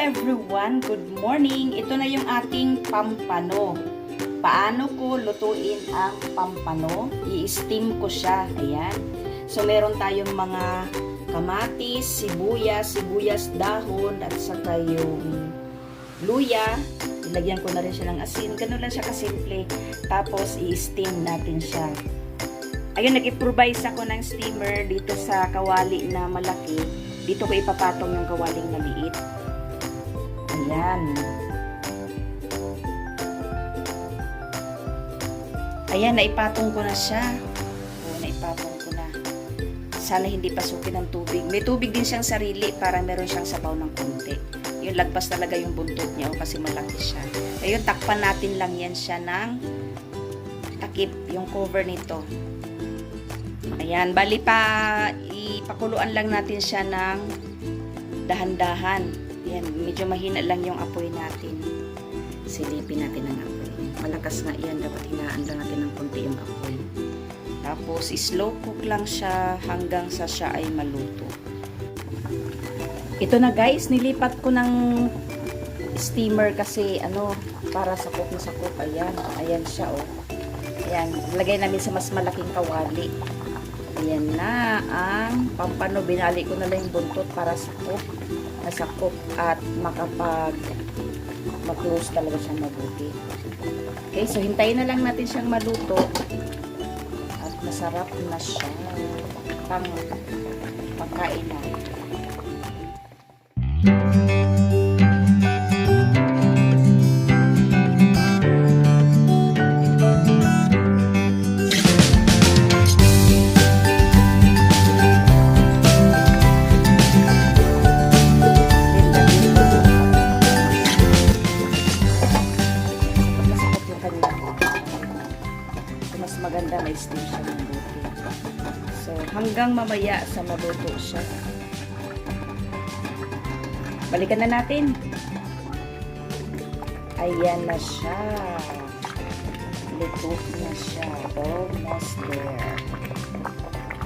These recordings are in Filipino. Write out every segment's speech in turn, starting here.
everyone! Good morning! Ito na yung ating pampano. Paano ko lutuin ang pampano? I-steam ko siya. Ayan. So, meron tayong mga kamatis, sibuyas dahon, at saka yung luya. Ilagyan ko na rin siya ng asin. Ganun lang siya kasimple. Tapos, i-steam natin siya. Ayun, nag-improvise ako ng steamer dito sa kawali na malaki. Dito ko ipapatong yung kawaling maliit. Ayan. Ayan, naipatong ko na siya. O, naipatong ko na. Sana hindi pasukin ng tubig. May tubig din siyang sarili para meron siyang sabaw ng konti. Yung lagpas talaga yung buntot niya o kasi malaki siya. Ayun, takpan natin lang yan siya ng takip, yung cover nito. Ayan, bali pa ipakuluan lang natin siya ng dahan-dahan. Ayan, medyo mahina lang yung apoy natin. Silipin natin ang apoy. Malakas nga yan, dapat hinaan lang natin ng konti yung apoy. Tapos, slow cook lang siya hanggang sa siya ay maluto. Ito na guys, nilipat ko ng steamer kasi para sakop na sakop. Ayan, ayan siya oh. Ayan, lagay namin sa mas malaking kawali. Ayan na ang pampano. Binali ko na lang yung buntot para masakop at ma-close talaga siyang mabuti. Okay, so hintayin na lang natin siyang maluto at masarap na siya pagkain na. Mas maganda na steam siya ng buti. So, hanggang mamaya sa maluto siya. Balikan na natin. Ayan na siya. Luto na siya. Almost there.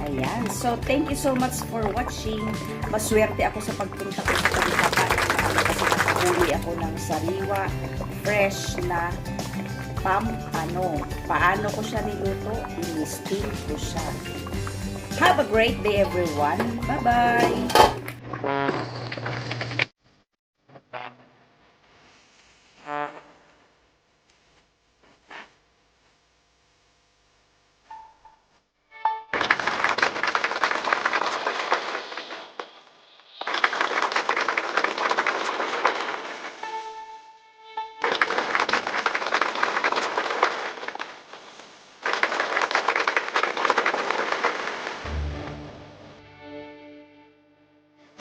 Ayan. So, thank you so much for watching. Maswerte ako sa pagpunta ko sa pagkakain. Kasi nakahuli ako ng sariwa, fresh na pampano. Paano ko siya niluto? I-steam ko siya. Have a great day everyone. Bye-bye!